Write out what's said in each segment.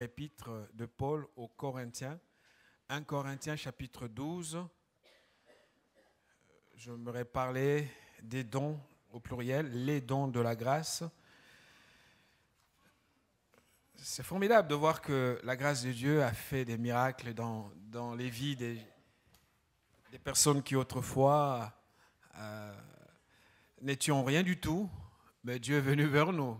Épître de Paul aux Corinthiens, 1 Corinthiens chapitre 12. J'aimerais parler des dons au pluriel, les dons de la grâce. C'est formidable de voir que la grâce de Dieu a fait des miracles dans les vies des personnes qui autrefois n'étions rien du tout, mais Dieu est venu vers nous.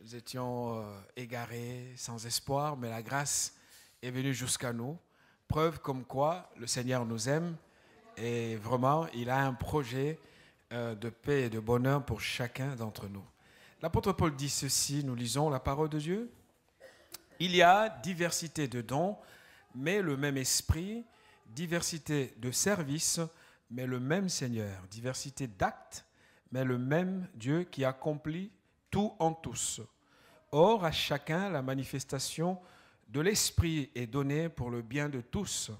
Nous étions égarés, sans espoir, mais la grâce est venue jusqu'à nous. Preuve comme quoi le Seigneur nous aime et vraiment, il a un projet de paix et de bonheur pour chacun d'entre nous. L'apôtre Paul dit ceci, nous lisons la parole de Dieu. Il y a diversité de dons, mais le même esprit, diversité de services, mais le même Seigneur, diversité d'actes, mais le même Dieu qui accomplit tout en tous. Or, à chacun, la manifestation de l'Esprit est donnée pour le bien de tous.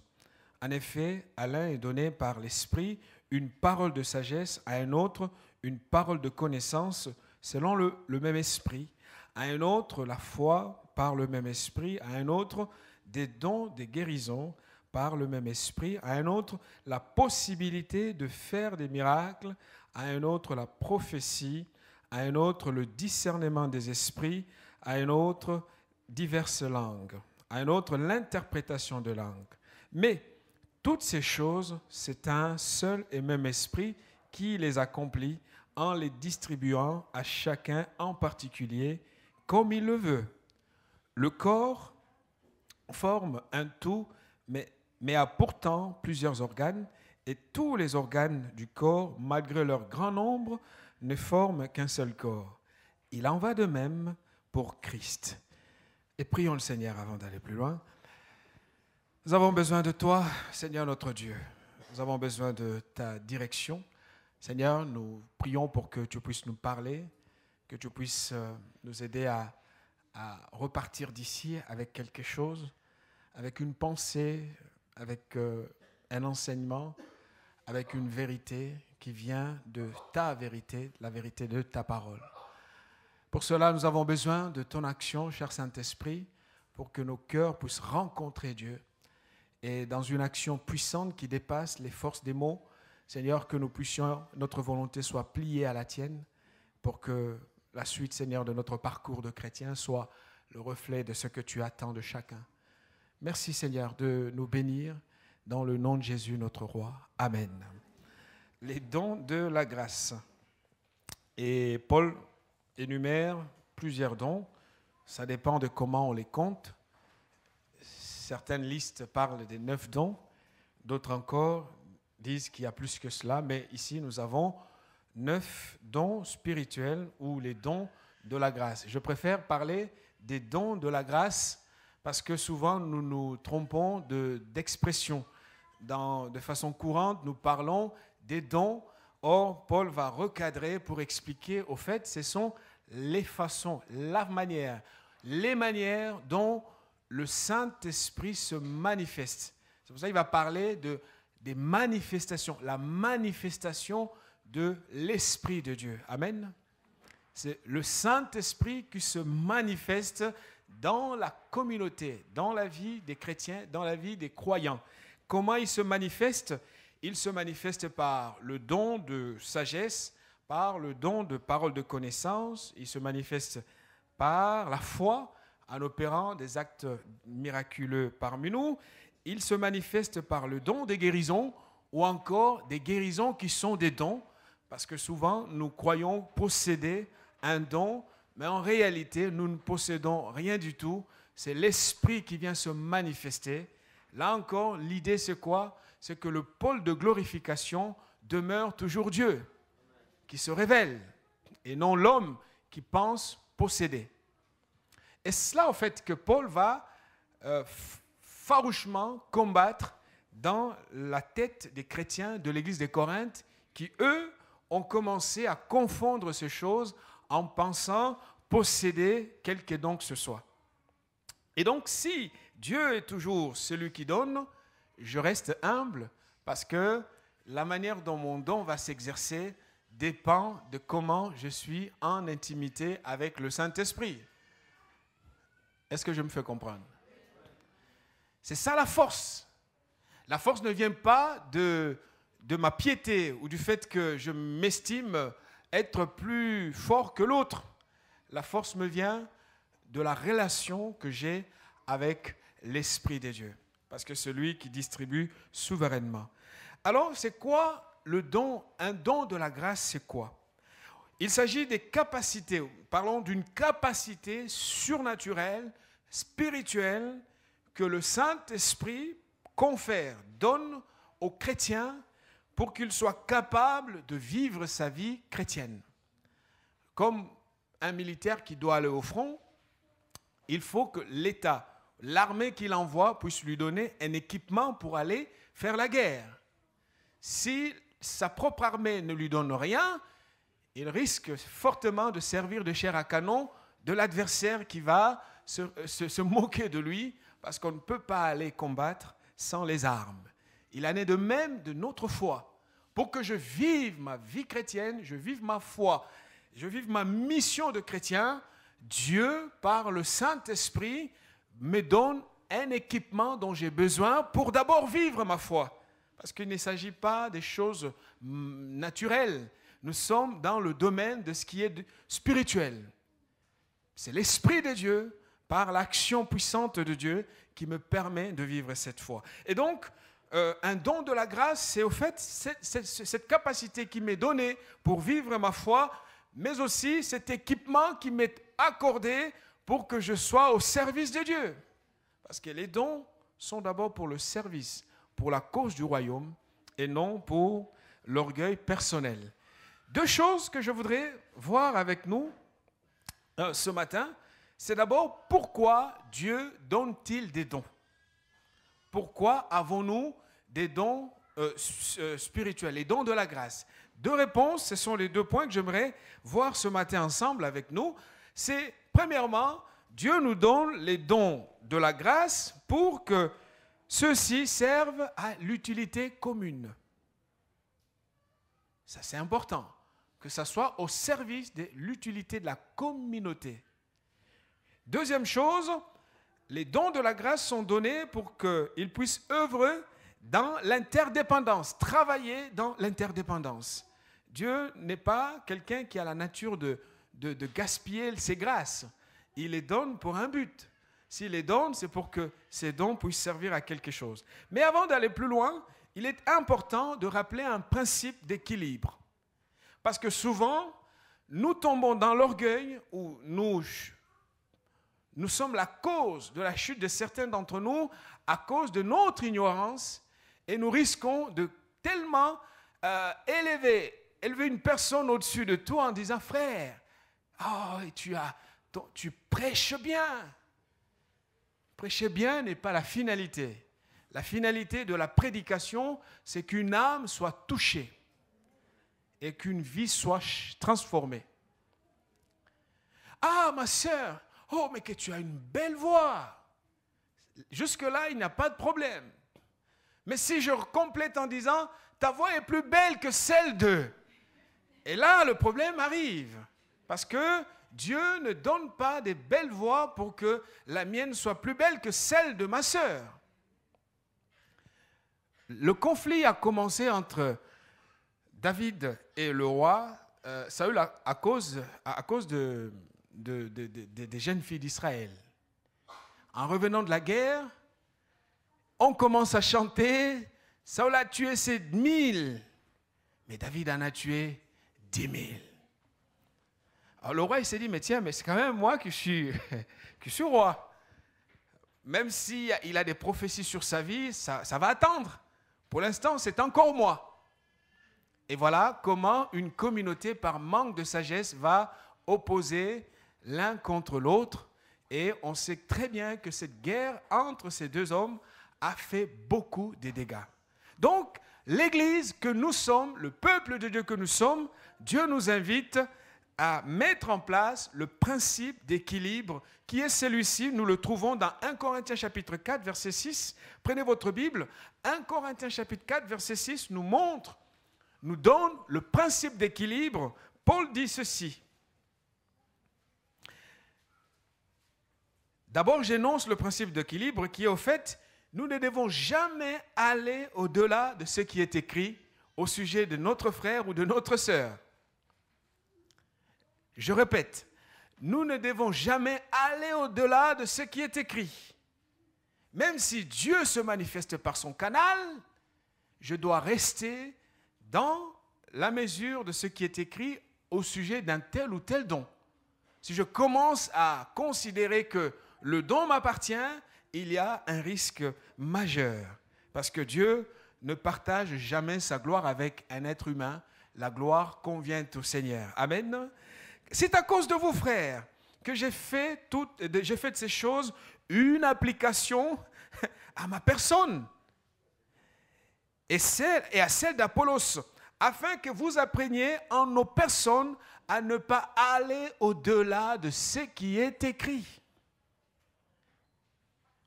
En effet, à l'un est donné par l'Esprit une parole de sagesse, à un autre une parole de connaissance selon le même Esprit, à un autre la foi par le même Esprit, à un autre des dons des guérisons par le même Esprit, à un autre la possibilité de faire des miracles, à un autre la prophétie, à un autre le discernement des esprits, à un autre diverses langues, à un autre l'interprétation de langues. Mais toutes ces choses, c'est un seul et même esprit qui les accomplit en les distribuant à chacun en particulier comme il le veut. Le corps forme un tout, mais a pourtant plusieurs organes, et tous les organes du corps, malgré leur grand nombre, ne forment qu'un seul corps. Il en va de même pour Christ. Et prions le Seigneur avant d'aller plus loin. Nous avons besoin de toi, Seigneur notre Dieu. Nous avons besoin de ta direction. Seigneur, nous prions pour que tu puisses nous parler, que tu puisses nous aider à repartir d'ici avec quelque chose, avec une pensée, avec un enseignement, avec une vérité qui vient de ta vérité, la vérité de ta parole. Pour cela, nous avons besoin de ton action, cher Saint-Esprit, pour que nos cœurs puissent rencontrer Dieu. Et dans une action puissante qui dépasse les forces des mots, Seigneur, que nous puissions, notre volonté soit pliée à la tienne, pour que la suite, Seigneur, de notre parcours de chrétien soit le reflet de ce que tu attends de chacun. Merci, Seigneur, de nous bénir dans le nom de Jésus, notre roi. Amen. Les dons de la grâce. Et Paul énumère plusieurs dons. Ça dépend de comment on les compte. Certaines listes parlent des 9 dons. D'autres encore disent qu'il y a plus que cela. Mais ici, nous avons 9 dons spirituels ou les dons de la grâce. Je préfère parler des dons de la grâce parce que souvent, nous nous trompons d'expression. De façon courante, nous parlons des dons. Or, Paul va recadrer pour expliquer, au fait, ce sont les façons, les manières dont le Saint-Esprit se manifeste. C'est pour ça qu'il va parler des manifestations, la manifestation de l'Esprit de Dieu. Amen. C'est le Saint-Esprit qui se manifeste dans la communauté, dans la vie des chrétiens, dans la vie des croyants. Comment il se manifeste ? Il se manifeste par le don de sagesse, par le don de parole de connaissance. Il se manifeste par la foi, en opérant des actes miraculeux parmi nous. Il se manifeste par le don des guérisons, ou encore des guérisons qui sont des dons, parce que souvent nous croyons posséder un don, mais en réalité nous ne possédons rien du tout. C'est l'Esprit qui vient se manifester. Là encore, l'idée c'est quoi ? C'est que le pôle de glorification demeure toujours Dieu, qui se révèle, et non l'homme qui pense posséder. Et c'est là, en fait, que Paul va farouchement combattre dans la tête des chrétiens de l'église de Corinthe, qui, eux, ont commencé à confondre ces choses en pensant posséder quelque don que ce soit. Et donc, si Dieu est toujours celui qui donne, je reste humble parce que la manière dont mon don va s'exercer dépend de comment je suis en intimité avec le Saint-Esprit. Est-ce que je me fais comprendre? C'est ça la force. La force ne vient pas de ma piété ou du fait que je m'estime être plus fort que l'autre. La force me vient de la relation que j'ai avec l'Esprit de Dieu. Parce que celui qui distribue souverainement. Alors, c'est quoi le don? Un don de la grâce, c'est quoi? Il s'agit des capacités, parlons d'une capacité surnaturelle, spirituelle, que le Saint-Esprit confère, donne aux chrétiens pour qu'ils soient capables de vivre sa vie chrétienne. Comme un militaire qui doit aller au front, il faut que l'État, l'armée qu'il envoie, puisse lui donner un équipement pour aller faire la guerre. Si sa propre armée ne lui donne rien, il risque fortement de servir de chair à canon de l'adversaire qui va se moquer de lui parce qu'on ne peut pas aller combattre sans les armes. Il en est de même de notre foi. Pour que je vive ma vie chrétienne, je vive ma foi, je vive ma mission de chrétien, Dieu, par le Saint-Esprit, me donne un équipement dont j'ai besoin pour d'abord vivre ma foi. Parce qu'il ne s'agit pas des choses naturelles. Nous sommes dans le domaine de ce qui est spirituel. C'est l'Esprit de Dieu, par l'action puissante de Dieu, qui me permet de vivre cette foi. Et donc, un don de la grâce, c'est au fait cette capacité qui m'est donnée pour vivre ma foi, mais aussi cet équipement qui m'est accordé pour que je sois au service de Dieu. Parce que les dons sont d'abord pour le service, pour la cause du royaume, et non pour l'orgueil personnel. Deux choses que je voudrais voir avec nous ce matin, c'est d'abord pourquoi Dieu donne-t-il des dons? Pourquoi avons-nous des dons spirituels, les dons de la grâce? Deux réponses, ce sont les deux points que j'aimerais voir ce matin ensemble avec nous. C'est, premièrement, Dieu nous donne les dons de la grâce pour que ceux-ci servent à l'utilité commune. Ça, c'est important, que ça soit au service de l'utilité de la communauté. Deuxième chose, les dons de la grâce sont donnés pour qu'ils puissent œuvrer dans l'interdépendance, travailler dans l'interdépendance. Dieu n'est pas quelqu'un qui a la nature de gaspiller ses grâces. Il les donne pour un but. S'il les donne, c'est pour que ces dons puissent servir à quelque chose. Mais avant d'aller plus loin, il est important de rappeler un principe d'équilibre. Parce que souvent, nous tombons dans l'orgueil où nous sommes la cause de la chute de certains d'entre nous à cause de notre ignorance et nous risquons de tellement élever une personne au-dessus de toi en disant « Frère, oh, tu prêches bien ». Prêcher bien n'est pas la finalité. La finalité de la prédication, c'est qu'une âme soit touchée et qu'une vie soit transformée. Ah, ma sœur, oh, mais que tu as une belle voix. Jusque-là, il n'y a pas de problème. Mais si je complète en disant, ta voix est plus belle que celle d'eux. Et là, le problème arrive. Parce que Dieu ne donne pas des belles voix pour que la mienne soit plus belle que celle de ma sœur. Le conflit a commencé entre David et le roi Saül à cause des jeunes filles d'Israël. En revenant de la guerre, on commence à chanter, Saül a tué 7000, mais David en a tué 10 000. Alors le roi il s'est dit, mais tiens, mais c'est quand même moi qui suis roi. Même s'il a des prophéties sur sa vie, ça va attendre. Pour l'instant, c'est encore moi. Et voilà comment une communauté, par manque de sagesse, va opposer l'un contre l'autre. Et on sait très bien que cette guerre entre ces deux hommes a fait beaucoup de dégâts. Donc, l'Église que nous sommes, le peuple de Dieu que nous sommes, Dieu nous invite à mettre en place le principe d'équilibre qui est celui-ci. Nous le trouvons dans 1 Corinthiens chapitre 4, verset 6. Prenez votre Bible. 1 Corinthiens chapitre 4, verset 6 nous montre, nous donne le principe d'équilibre. Paul dit ceci. D'abord, j'énonce le principe d'équilibre qui est au fait, nous ne devons jamais aller au-delà de ce qui est écrit au sujet de notre frère ou de notre sœur. Je répète, nous ne devons jamais aller au-delà de ce qui est écrit. Même si Dieu se manifeste par son canal, je dois rester dans la mesure de ce qui est écrit au sujet d'un tel ou tel don. Si je commence à considérer que le don m'appartient, il y a un risque majeur. Parce que Dieu ne partage jamais sa gloire avec un être humain. La gloire convient au Seigneur. Amen. C'est à cause de vous, frères, que j'ai fait de ces choses une application à ma personne et à celle d'Apollos, afin que vous appreniez en nos personnes à ne pas aller au-delà de ce qui est écrit.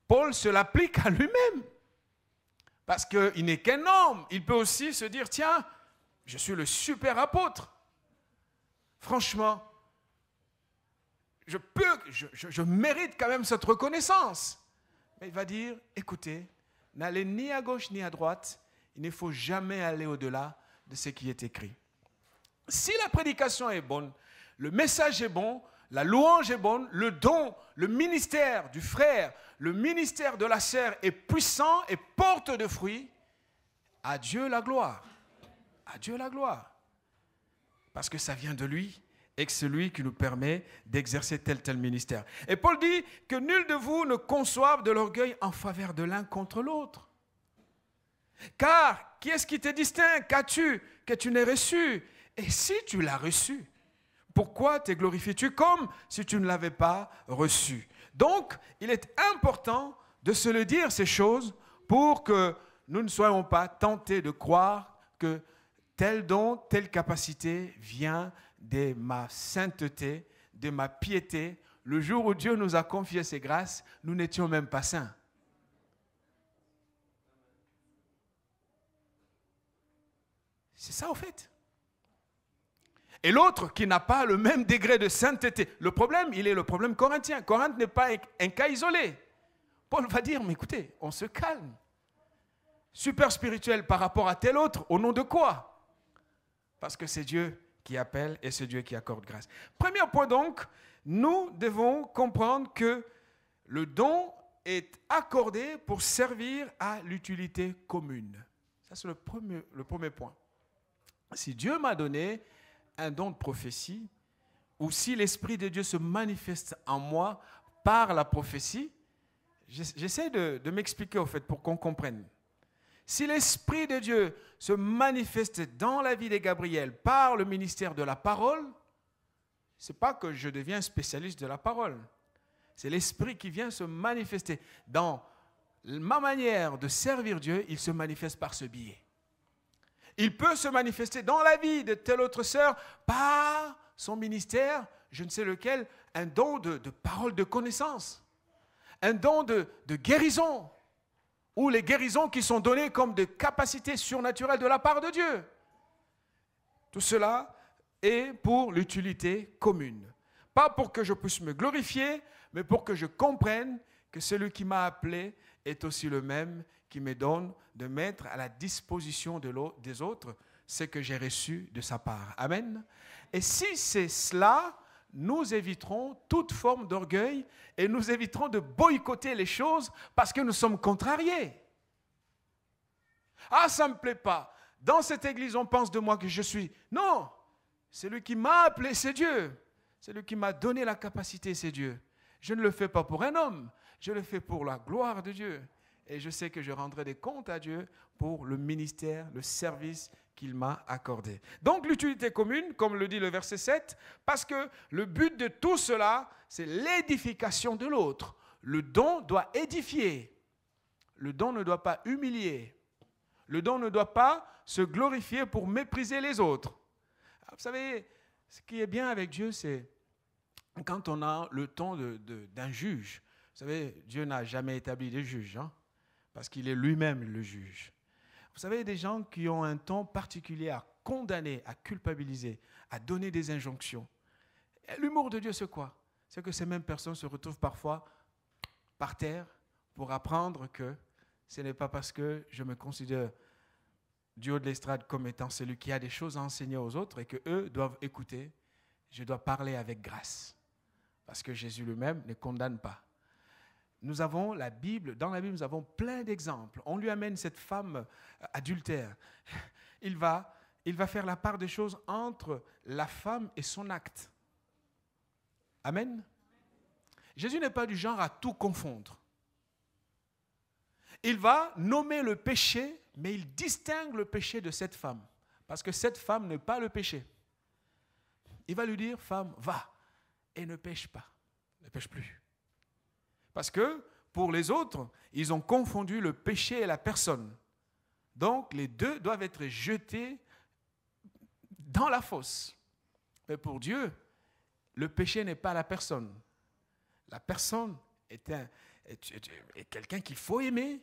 Paul se l'applique à lui-même, parce qu'il n'est qu'un homme. Il peut aussi se dire, tiens, je suis le super apôtre. Franchement, je mérite quand même cette reconnaissance. Mais il va dire, écoutez, n'allez ni à gauche ni à droite, il ne faut jamais aller au-delà de ce qui est écrit. Si la prédication est bonne, le message est bon, la louange est bonne, le don, le ministère du frère, le ministère de la sœur est puissant et porte de fruits, à Dieu la gloire. À Dieu la gloire. Parce que ça vient de lui et que c'est lui qui nous permet d'exercer tel ministère. Et Paul dit que nul de vous ne conçoive de l'orgueil en faveur de l'un contre l'autre. Car qui est-ce qui te distingue? Qu'as-tu que tu n'aies reçu? Et si tu l'as reçu, pourquoi te glorifies-tu comme si tu ne l'avais pas reçu? Donc, il est important de se le dire, ces choses, pour que nous ne soyons pas tentés de croire que tel don, telle capacité vient de ma sainteté, de ma piété. Le jour où Dieu nous a confié ses grâces, nous n'étions même pas saints. C'est ça, au fait. Et l'autre qui n'a pas le même degré de sainteté. Le problème, il est le problème corinthien. Corinthe n'est pas un cas isolé. Paul va dire, mais écoutez, on se calme. Super spirituel par rapport à tel autre, au nom de quoi? Parce que c'est Dieu qui appelle et c'est Dieu qui accorde grâce. Premier point donc, nous devons comprendre que le don est accordé pour servir à l'utilité commune. Ça, c'est le premier point. Si Dieu m'a donné un don de prophétie, ou si l'Esprit de Dieu se manifeste en moi par la prophétie, j'essaie de m'expliquer au fait pour qu'on comprenne. Si l'Esprit de Dieu se manifeste dans la vie de Gabriel par le ministère de la parole, ce n'est pas que je deviens spécialiste de la parole. C'est l'Esprit qui vient se manifester. Dans ma manière de servir Dieu, il se manifeste par ce biais. Il peut se manifester dans la vie de telle autre sœur par son ministère, je ne sais lequel, un don de parole de connaissance, un don de guérison, ou les guérisons qui sont données comme des capacités surnaturelles de la part de Dieu. Tout cela est pour l'utilité commune. Pas pour que je puisse me glorifier, mais pour que je comprenne que celui qui m'a appelé est aussi le même qui me donne de mettre à la disposition des autres ce que j'ai reçu de sa part. Amen. Et si c'est cela, nous éviterons toute forme d'orgueil et nous éviterons de boycotter les choses parce que nous sommes contrariés. Ah, ça ne me plaît pas. Dans cette église, on pense de moi que je suis... Non, celui qui m'a appelé, c'est Dieu. Celui qui m'a donné la capacité, c'est Dieu. Je ne le fais pas pour un homme, je le fais pour la gloire de Dieu. Et je sais que je rendrai des comptes à Dieu pour le ministère, le service qu'il m'a accordé. Donc l'utilité commune, comme le dit le verset 7, parce que le but de tout cela, c'est l'édification de l'autre. Le don doit édifier. Le don ne doit pas humilier. Le don ne doit pas se glorifier pour mépriser les autres. Alors, vous savez, ce qui est bien avec Dieu, c'est quand on a le ton d'un juge. Vous savez, Dieu n'a jamais établi de juge, hein, parce qu'il est lui-même le juge. Vous savez, des gens qui ont un ton particulier à condamner, à culpabiliser, à donner des injonctions. Et l'humour de Dieu, c'est quoi? C'est que ces mêmes personnes se retrouvent parfois par terre pour apprendre que ce n'est pas parce que je me considère du haut de l'estrade comme étant celui qui a des choses à enseigner aux autres et qu'eux doivent écouter. Je dois parler avec grâce. Parce que Jésus lui-même ne condamne pas. Nous avons la Bible, dans la Bible, nous avons plein d'exemples. On lui amène cette femme adultère. Il va faire la part des choses entre la femme et son acte. Amen. Jésus n'est pas du genre à tout confondre. Il va nommer le péché, mais il distingue le péché de cette femme. Parce que cette femme n'est pas le péché. Il va lui dire, femme, va et ne pêche pas. Ne pêche plus. Parce que pour les autres, ils ont confondu le péché et la personne. Donc les deux doivent être jetés dans la fosse. Mais pour Dieu, le péché n'est pas la personne. La personne est quelqu'un qu'il faut aimer,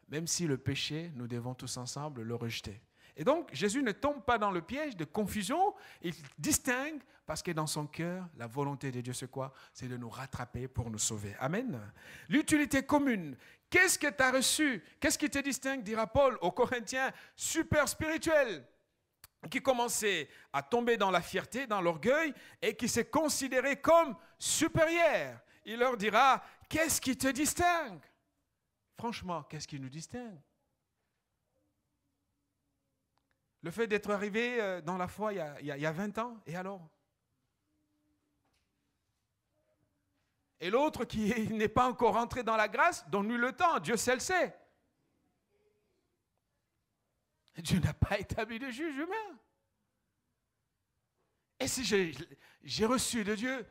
même si le péché, nous devons tous ensemble le rejeter. Et donc, Jésus ne tombe pas dans le piège de confusion, il distingue, parce que dans son cœur, la volonté de Dieu, c'est quoi? C'est de nous rattraper pour nous sauver. Amen. L'utilité commune. Qu'est-ce que tu as reçu? Qu'est-ce qui te distingue, dira Paul aux Corinthiens, super spirituel, qui commençait à tomber dans la fierté, dans l'orgueil, et qui s'est considéré comme supérieur. Il leur dira, qu'est-ce qui te distingue? Franchement, qu'est-ce qui nous distingue? Le fait d'être arrivé dans la foi il y a 20 ans, et alors? Et l'autre qui n'est pas encore entré dans la grâce, donne-lui le temps, Dieu seul sait. Dieu n'a pas établi de juge humain. Et si j'ai reçu de Dieu,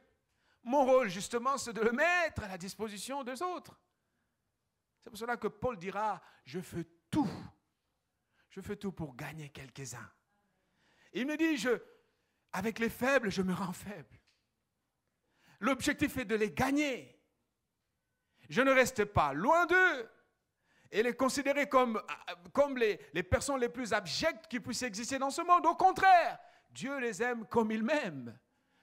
mon rôle justement, c'est de le mettre à la disposition des autres. C'est pour cela que Paul dira, je fais tout. Je fais tout pour gagner quelques-uns. Il me dit, avec les faibles, je me rends faible. L'objectif est de les gagner. Je ne reste pas loin d'eux et les considérer comme les personnes les plus abjectes qui puissent exister dans ce monde. Au contraire, Dieu les aime comme il m'aime.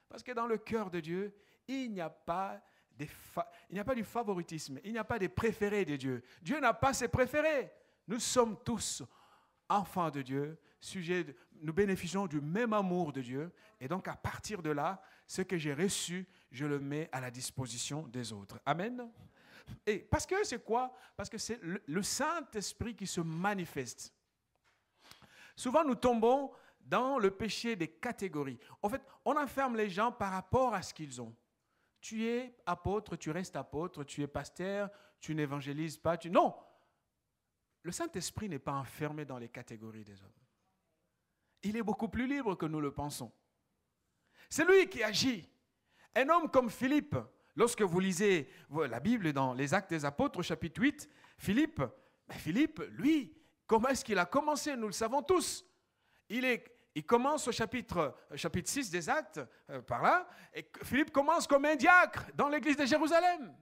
Parce que dans le cœur de Dieu, il n'y a pas du favoritisme, il n'y a pas des préférés de Dieu. Dieu n'a pas ses préférés. Nous sommes tous enfants de Dieu, nous bénéficions du même amour de Dieu. Et donc, à partir de là, ce que j'ai reçu, je le mets à la disposition des autres. Amen. Et parce que c'est quoi? Parce que c'est le Saint-Esprit qui se manifeste. Souvent, nous tombons dans le péché des catégories. En fait, on enferme les gens par rapport à ce qu'ils ont. Tu es apôtre, tu restes apôtre, tu es pasteur, tu n'évangélises pas. Non! Le Saint-Esprit n'est pas enfermé dans les catégories des hommes. Il est beaucoup plus libre que nous le pensons. C'est lui qui agit. Un homme comme Philippe, lorsque vous lisez la Bible dans les Actes des Apôtres, chapitre 8, Philippe, lui, comment est-ce qu'il a commencé? Nous le savons tous. Il commence au chapitre 6 des Actes, par là, et Philippe commence comme un diacre dans l'église de Jérusalem.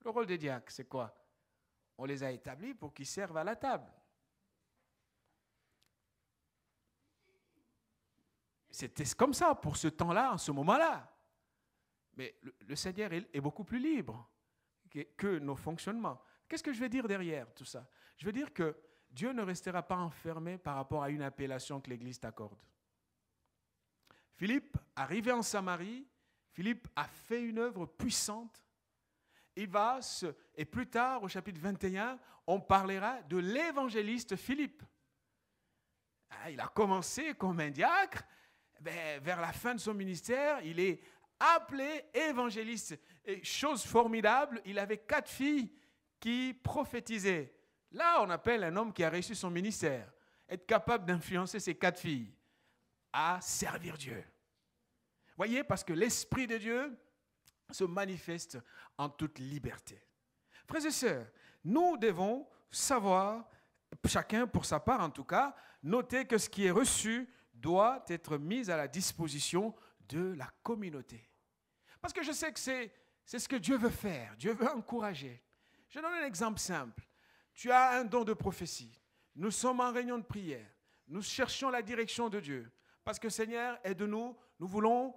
Le rôle des diacres, c'est quoi? On les a établis pour qu'ils servent à la table. C'était comme ça pour ce temps-là, en ce moment-là. Mais le Seigneur est beaucoup plus libre que nos fonctionnements. Qu'est-ce que je veux dire derrière tout ça? Je veux dire que Dieu ne restera pas enfermé par rapport à une appellation que l'Église t'accorde. Philippe, arrivé en Samarie, Philippe a fait une œuvre puissante. Et plus tard, au chapitre 21, on parlera de l'évangéliste Philippe. Il a commencé comme un diacre. Vers la fin de son ministère, il est appelé évangéliste. Et chose formidable, il avait 4 filles qui prophétisaient. Là, on appelle un homme qui a reçu son ministère. Être capable d'influencer ses 4 filles à servir Dieu. Voyez, parce que l'Esprit de Dieu se manifeste en toute liberté. Frères et sœurs, nous devons savoir, chacun pour sa part en tout cas, noter que ce qui est reçu doit être mis à la disposition de la communauté. Parce que je sais que c'est ce que Dieu veut faire. Dieu veut encourager. Je donne un exemple simple. Tu as un don de prophétie. Nous sommes en réunion de prière. Nous cherchons la direction de Dieu. Parce que Seigneur, aide-nous. Nous voulons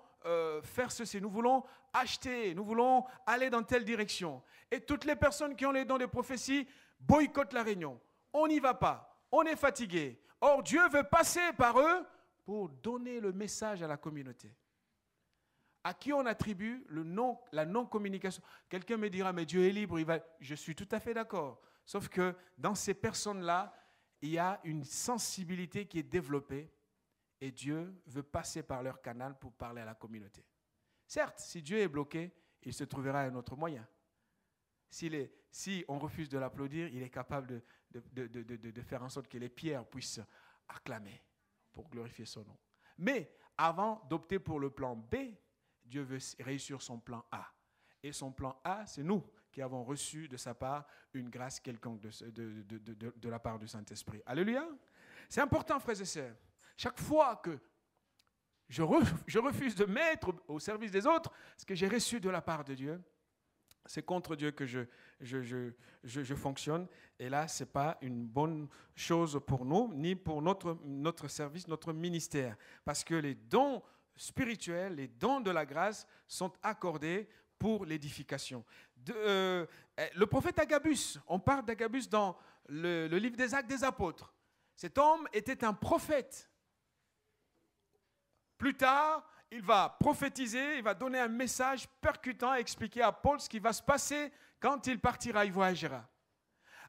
faire ceci, nous voulons acheter, nous voulons aller dans telle direction. Et toutes les personnes qui ont les dons de prophétie boycottent la réunion. On n'y va pas, on est fatigué. Or, Dieu veut passer par eux pour donner le message à la communauté. À qui on attribue la non-communication. Quelqu'un me dira, mais Dieu est libre. Je suis tout à fait d'accord. Sauf que dans ces personnes-là, il y a une sensibilité qui est développée et Dieu veut passer par leur canal pour parler à la communauté. Certes, si Dieu est bloqué, il se trouvera un autre moyen. Si on refuse de l'applaudir, il est capable de faire en sorte que les pierres puissent acclamer pour glorifier son nom. Mais avant d'opter pour le plan B, Dieu veut réussir son plan A. Et son plan A, c'est nous qui avons reçu de sa part une grâce quelconque de la part du Saint-Esprit. Alléluia. C'est important, frères et sœurs. Chaque fois que je refuse de mettre au service des autres ce que j'ai reçu de la part de Dieu, c'est contre Dieu que je fonctionne. Et là, ce n'est pas une bonne chose pour nous, ni pour notre service, notre ministère. Parce que les dons spirituels, les dons de la grâce sont accordés pour l'édification. Le prophète Agabus, on parle d'Agabus dans le livre des Actes des Apôtres. Cet homme était un prophète. Plus tard, il va prophétiser, il va donner un message percutant, expliquer à Paul ce qui va se passer quand il partira, il voyagera.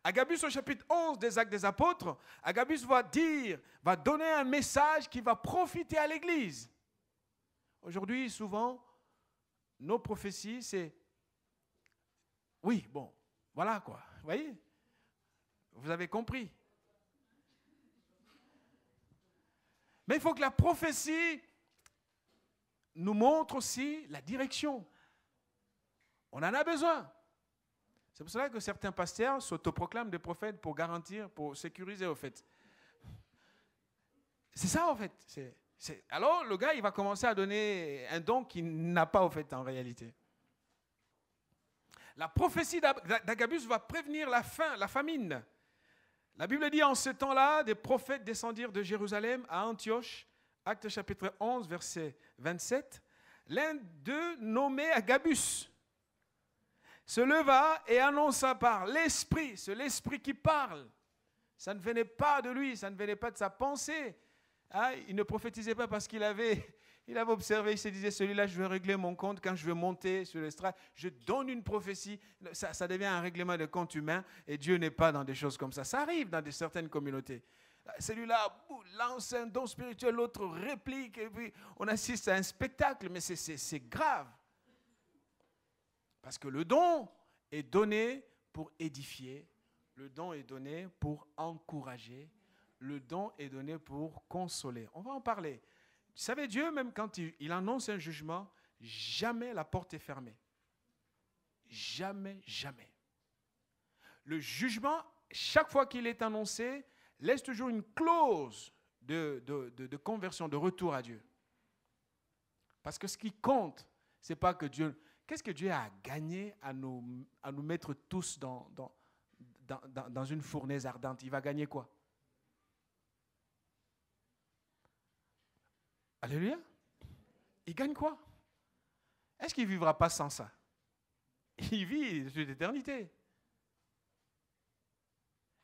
Agabus, au chapitre 11 des Actes des Apôtres, Agabus va donner un message qui va profiter à l'Église. Aujourd'hui, souvent, nos prophéties, c'est « oui, bon, voilà quoi ». Vous voyez? Vous avez compris. Mais il faut que la prophétie nous montre aussi la direction. On en a besoin. C'est pour cela que certains pasteurs s'autoproclament des prophètes pour garantir, pour sécuriser au fait. C'est ça en fait. Alors le gars, il va commencer à donner un don qu'il n'a pas au fait en réalité. La prophétie d'Agabus va prévenir la faim, la famine. La Bible dit en ce temps-là, des prophètes descendirent de Jérusalem à Antioche, Actes chapitre 11, verset 27. L'un d'eux, nommé Agabus, se leva et annonça par l'Esprit, c'est l'Esprit qui parle. Ça ne venait pas de lui, ça ne venait pas de sa pensée. Hein, il ne prophétisait pas parce qu'il avait observé, il se disait, celui-là, je vais régler mon compte quand je vais monter sur l'estrade. Je donne une prophétie, ça devient un règlement de compte humain et Dieu n'est pas dans des choses comme ça. Ça arrive dans certaines communautés. Celui-là lance un don spirituel, l'autre réplique, et puis on assiste à un spectacle, mais c'est grave. Parce que le don est donné pour édifier, le don est donné pour encourager, le don est donné pour consoler. On va en parler. Vous savez, Dieu, même quand il annonce un jugement, jamais la porte est fermée. Jamais, jamais. Le jugement, chaque fois qu'il est annoncé, laisse toujours une clause de conversion, de retour à Dieu. Parce que ce qui compte, ce n'est pas que Dieu... Qu'est-ce que Dieu a gagné à nous mettre tous dans une fournaise ardente? Il va gagner quoi? Alléluia. Il gagne quoi? Est-ce qu'il ne vivra pas sans ça? Il vit toute l'éternité.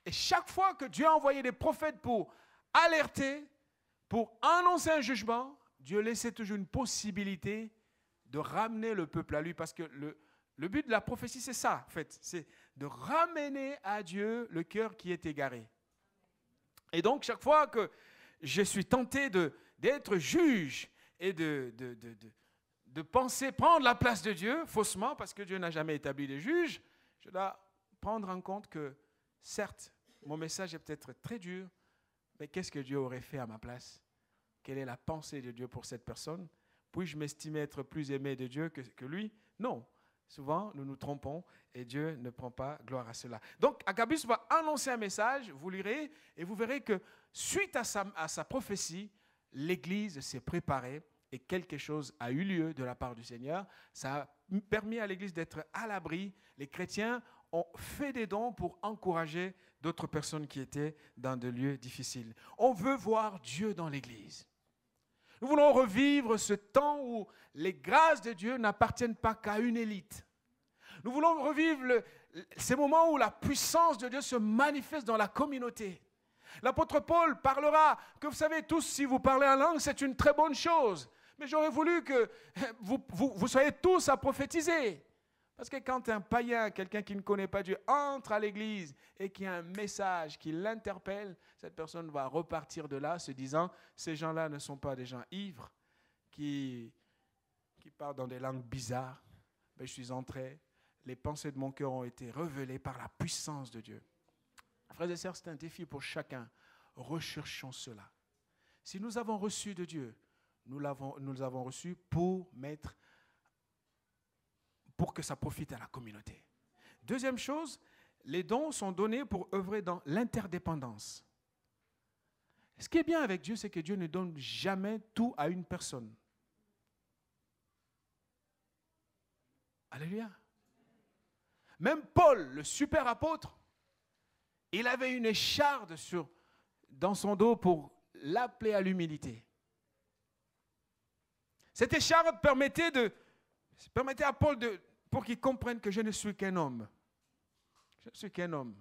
Et chaque fois que Dieu a envoyé des prophètes pour alerter, pour annoncer un jugement, Dieu laissait toujours une possibilité de ramener le peuple à lui. Parce que le but de la prophétie, c'est ça, en fait. C'est de ramener à Dieu le cœur qui est égaré. Et donc, chaque fois que je suis tenté d'être juge et de penser prendre la place de Dieu, faussement, parce que Dieu n'a jamais établi de juge, je dois prendre en compte que, certes, mon message est peut-être très dur, mais qu'est-ce que Dieu aurait fait à ma place? Quelle est la pensée de Dieu pour cette personne? Puis-je m'estimer être plus aimé de Dieu que lui? Non. Souvent, nous nous trompons et Dieu ne prend pas gloire à cela. Donc, Agabus va annoncer un message, vous lirez, et vous verrez que suite à sa prophétie, l'Église s'est préparée et quelque chose a eu lieu de la part du Seigneur. Ça a permis à l'Église d'être à l'abri. Les chrétiens ont fait des dons pour encourager d'autres personnes qui étaient dans des lieux difficiles. On veut voir Dieu dans l'Église. Nous voulons revivre ce temps où les grâces de Dieu n'appartiennent pas qu'à une élite. Nous voulons revivre ces moments où la puissance de Dieu se manifeste dans la communauté. L'apôtre Paul parlera que vous savez tous, si vous parlez en langue, c'est une très bonne chose. Mais j'aurais voulu que vous soyez tous à prophétiser. Parce que quand un païen, quelqu'un qui ne connaît pas Dieu, entre à l'église et qu'il y a un message qui l'interpelle, cette personne va repartir de là se disant, ces gens-là ne sont pas des gens ivres qui parlent dans des langues bizarres. Mais je suis entré, les pensées de mon cœur ont été révélées par la puissance de Dieu. Frères et sœurs, c'est un défi pour chacun. Recherchons cela. Si nous avons reçu de Dieu, nous l'avons reçu pour que ça profite à la communauté. Deuxième chose, les dons sont donnés pour œuvrer dans l'interdépendance. Ce qui est bien avec Dieu, c'est que Dieu ne donne jamais tout à une personne. Alléluia. Même Paul, le super apôtre, il avait une écharde dans son dos pour l'appeler à l'humilité. Cette écharde permettait à Paul pour qu'il comprenne que je ne suis qu'un homme. Je ne suis qu'un homme.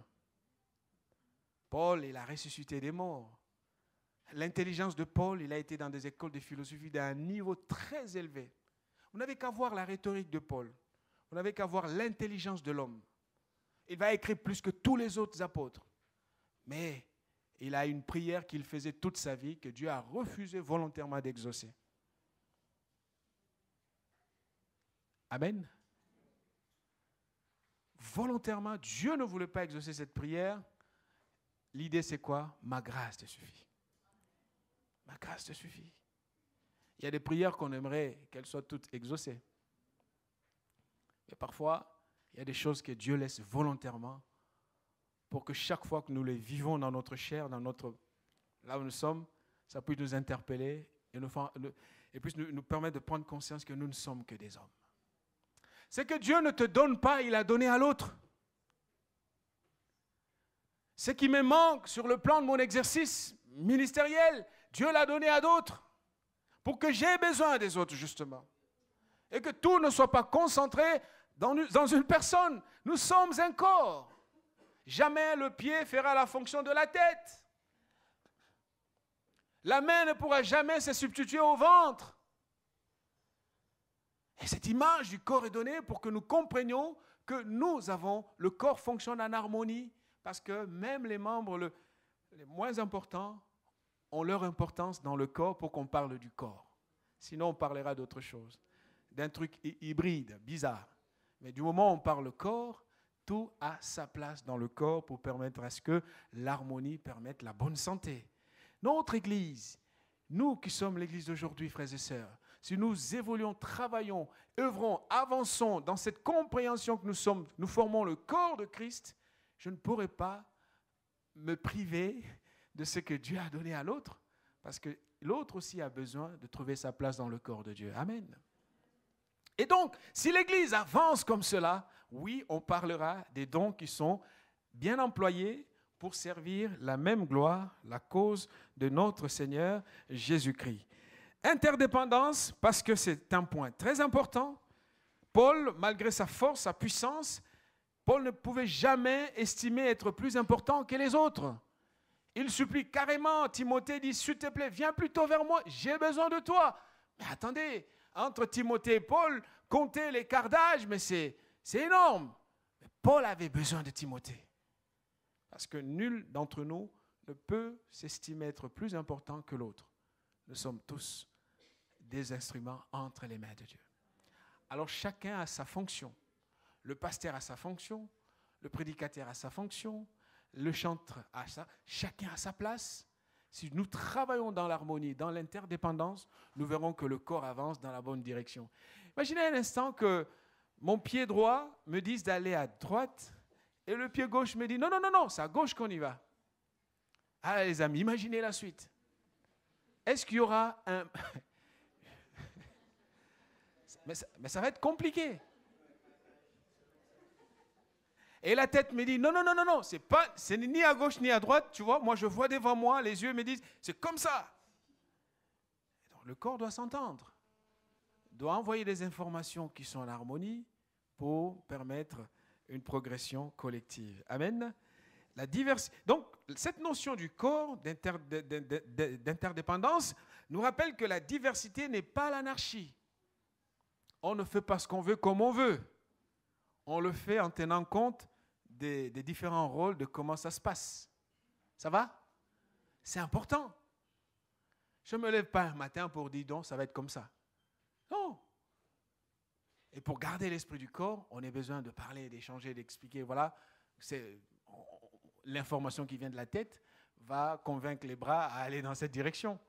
Paul, il a ressuscité des morts. L'intelligence de Paul, il a été dans des écoles de philosophie d'un niveau très élevé. Vous n'avez qu'à voir la rhétorique de Paul. Vous n'avez qu'à voir l'intelligence de l'homme. Il va écrire plus que tous les autres apôtres. Mais il a une prière qu'il faisait toute sa vie, que Dieu a refusé volontairement d'exaucer. Amen. Volontairement, Dieu ne voulait pas exaucer cette prière. L'idée, c'est quoi? Ma grâce te suffit. Ma grâce te suffit. Il y a des prières qu'on aimerait qu'elles soient toutes exaucées. Mais parfois, il y a des choses que Dieu laisse volontairement pour que chaque fois que nous les vivons dans notre chair, là où nous sommes, ça puisse nous interpeller et puisse nous permettre de prendre conscience que nous ne sommes que des hommes. C'est que Dieu ne te donne pas, il a donné à l'autre. Ce qui me manque sur le plan de mon exercice ministériel, Dieu l'a donné à d'autres pour que j'ai besoin des autres, justement. Et que tout ne soit pas concentré dans une personne. Nous sommes un corps. Jamais le pied fera la fonction de la tête. La main ne pourra jamais se substituer au ventre. Et cette image du corps est donnée pour que nous comprenions que le corps fonctionne en harmonie, parce que même les membres les moins importants ont leur importance dans le corps pour qu'on parle du corps. Sinon, on parlera d'autre chose, d'un truc hybride, bizarre. Mais du moment où on parle corps, tout a sa place dans le corps pour permettre à ce que l'harmonie permette la bonne santé. Notre Église, nous qui sommes l'Église d'aujourd'hui, frères et sœurs, si nous évoluons, travaillons, œuvrons, avançons dans cette compréhension que nous formons le corps de Christ, je ne pourrai pas me priver de ce que Dieu a donné à l'autre, parce que l'autre aussi a besoin de trouver sa place dans le corps de Dieu. Amen. Et donc, si l'Église avance comme cela, oui, on parlera des dons qui sont bien employés pour servir la même gloire, la cause de notre Seigneur Jésus-Christ. Interdépendance, parce que c'est un point très important. Paul, malgré sa force, sa puissance, Paul ne pouvait jamais estimer être plus important que les autres. Il supplie carrément, Timothée dit, s'il te plaît, viens plutôt vers moi, j'ai besoin de toi. Mais attendez, entre Timothée et Paul, comptez l'écart d'âge, mais c'est énorme. Mais Paul avait besoin de Timothée. Parce que nul d'entre nous ne peut s'estimer être plus important que l'autre. Nous sommes tous des instruments entre les mains de Dieu. Alors chacun a sa fonction. Le pasteur a sa fonction, le prédicateur a sa fonction, le chanteur a sa... Chacun a sa place. Si nous travaillons dans l'harmonie, dans l'interdépendance, nous verrons que le corps avance dans la bonne direction. Imaginez un instant que mon pied droit me dise d'aller à droite et le pied gauche me dit non, non, non, non, c'est à gauche qu'on y va. Ah les amis, imaginez la suite. Est-ce qu'il y aura un... mais ça va être compliqué. Et la tête me dit, non, non, non, non, non, c'est ni à gauche ni à droite, tu vois. Moi, je vois devant moi, les yeux me disent, c'est comme ça. Donc, le corps doit s'entendre, doit envoyer des informations qui sont en harmonie pour permettre une progression collective. Amen. Donc, cette notion du corps, d'interdépendance, nous rappelle que la diversité n'est pas l'anarchie. On ne fait pas ce qu'on veut comme on veut. On le fait en tenant compte des différents rôles, de comment ça se passe. Ça va? C'est important. Je ne me lève pas un matin pour dire donc ça va être comme ça. Non. Et pour garder l'esprit du corps, on a besoin de parler, d'échanger, d'expliquer. Voilà, c'est l'information qui vient de la tête va convaincre les bras à aller dans cette direction.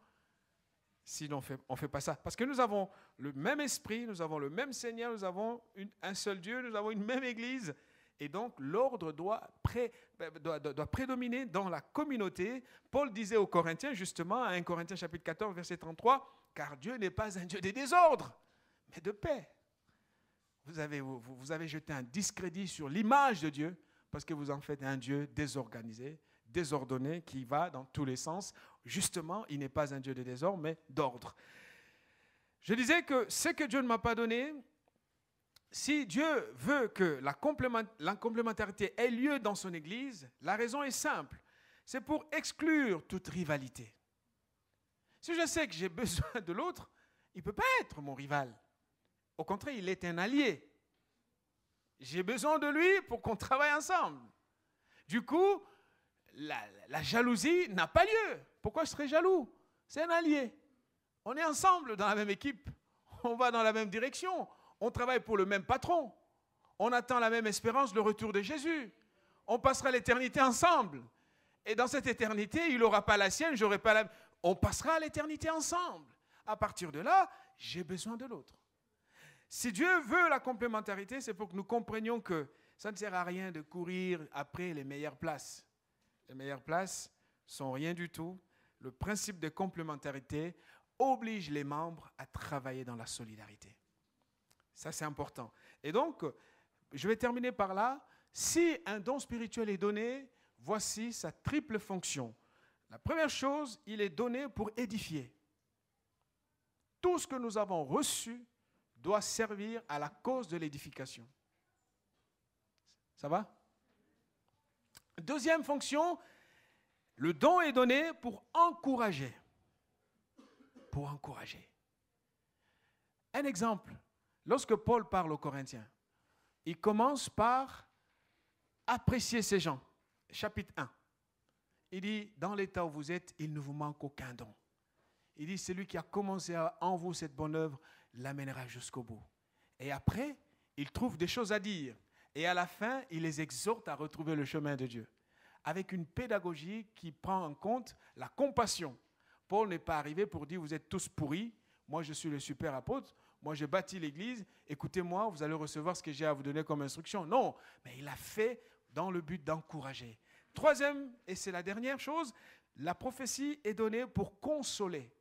Sinon, on ne fait pas ça. Parce que nous avons le même esprit, nous avons le même Seigneur, nous avons un seul Dieu, nous avons une même Église. Et donc, l'ordre doit prédominer dans la communauté. Paul disait aux Corinthiens, justement, à 1 Corinthiens chapitre 14, verset 33, « Car Dieu n'est pas un Dieu de désordre, mais de paix. » Vous avez jeté un discrédit sur l'image de Dieu parce que vous en faites un Dieu désorganisé, désordonné, qui va dans tous les sens. Justement, il n'est pas un Dieu de désordre, mais d'ordre. Je disais que ce que Dieu ne m'a pas donné, si Dieu veut que la complémentarité ait lieu dans son Église, la raison est simple. C'est pour exclure toute rivalité. Si je sais que j'ai besoin de l'autre, il ne peut pas être mon rival. Au contraire, il est un allié. J'ai besoin de lui pour qu'on travaille ensemble. Du coup, la jalousie n'a pas lieu. Pourquoi je serais jaloux? C'est un allié. On est ensemble dans la même équipe. On va dans la même direction. On travaille pour le même patron. On attend la même espérance, le retour de Jésus. On passera l'éternité ensemble. Et dans cette éternité, il n'aura pas la sienne, j'aurai pas la... On passera l'éternité ensemble. À partir de là, j'ai besoin de l'autre. Si Dieu veut la complémentarité, c'est pour que nous comprenions que ça ne sert à rien de courir après les meilleures places. Les meilleures places sont rien du tout. Le principe de complémentarité oblige les membres à travailler dans la solidarité. Ça, c'est important. Et donc, je vais terminer par là. Si un don spirituel est donné, voici sa triple fonction. La première chose, il est donné pour édifier. Tout ce que nous avons reçu doit servir à la cause de l'édification. Ça va? Deuxième fonction, le don est donné pour encourager. Pour encourager. Un exemple, lorsque Paul parle aux Corinthiens, il commence par apprécier ces gens. Chapitre 1. Il dit, dans l'état où vous êtes, il ne vous manque aucun don. Il dit, celui qui a commencé en vous cette bonne œuvre l'amènera jusqu'au bout. Et après, il trouve des choses à dire. Et à la fin, il les exhorte à retrouver le chemin de Dieu. Avec une pédagogie qui prend en compte la compassion. Paul n'est pas arrivé pour dire, vous êtes tous pourris, moi je suis le super apôtre, moi j'ai bâti l'église, écoutez-moi, vous allez recevoir ce que j'ai à vous donner comme instruction. Non, mais il a fait dans le but d'encourager. Troisième, et c'est la dernière chose, la prophétie est donnée pour consoler.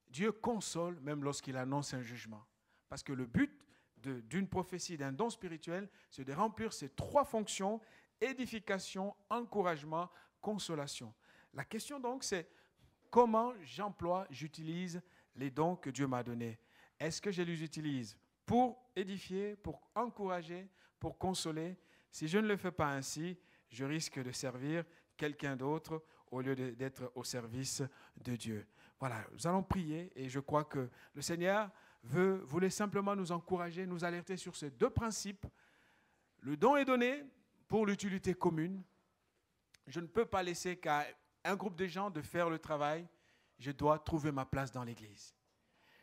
Dieu console même lorsqu'il annonce un jugement. Parce que le but d'une prophétie, d'un don spirituel, c'est de remplir ces trois fonctions, édification, encouragement, consolation. La question donc, c'est comment j'utilise les dons que Dieu m'a donnés. Est-ce que je les utilise pour édifier, pour encourager, pour consoler? Si je ne le fais pas ainsi, je risque de servir quelqu'un d'autre au lieu d'être au service de Dieu. Voilà, nous allons prier et je crois que le Seigneur voulait simplement nous encourager, nous alerter sur ces deux principes. Le don est donné pour l'utilité commune. Je ne peux pas laisser qu'à un groupe de gens de faire le travail. Je dois trouver ma place dans l'Église.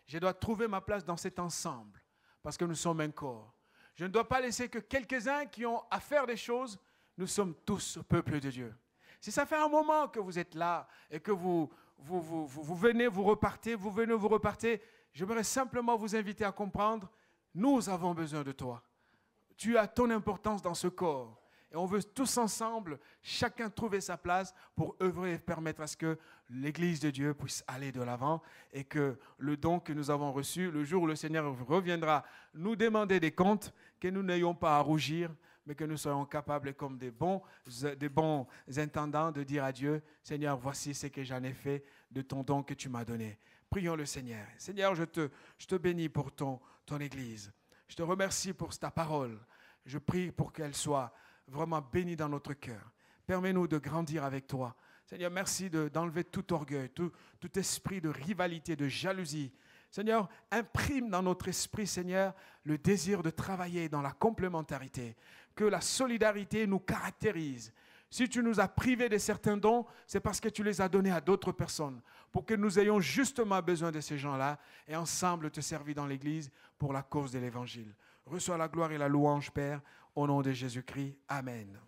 Je dois trouver ma place dans cet ensemble parce que nous sommes un corps. Je ne dois pas laisser que quelques-uns qui ont à faire des choses. Nous sommes tous peuple de Dieu. Si ça fait un moment que vous êtes là et que vous venez, vous repartez, j'aimerais simplement vous inviter à comprendre, nous avons besoin de toi. Tu as ton importance dans ce corps. Et on veut tous ensemble, chacun trouver sa place pour œuvrer et permettre à ce que l'Église de Dieu puisse aller de l'avant et que le don que nous avons reçu, le jour où le Seigneur reviendra nous demander des comptes, que nous n'ayons pas à rougir, mais que nous soyons capables, comme des bons intendants, de dire à Dieu, Seigneur, voici ce que j'en ai fait de ton don que tu m'as donné. Prions le Seigneur. Seigneur, je te bénis pour ton Église. Je te remercie pour ta parole. Je prie pour qu'elle soit vraiment bénie dans notre cœur. Permets-nous de grandir avec toi. Seigneur, merci d'enlever tout orgueil, tout esprit de rivalité, de jalousie. Seigneur, imprime dans notre esprit, Seigneur, le désir de travailler dans la complémentarité. Que la solidarité nous caractérise. Si tu nous as privés de certains dons, c'est parce que tu les as donnés à d'autres personnes, pour que nous ayons justement besoin de ces gens-là et ensemble te servir dans l'Église pour la cause de l'Évangile. Reçois la gloire et la louange, Père, au nom de Jésus-Christ. Amen.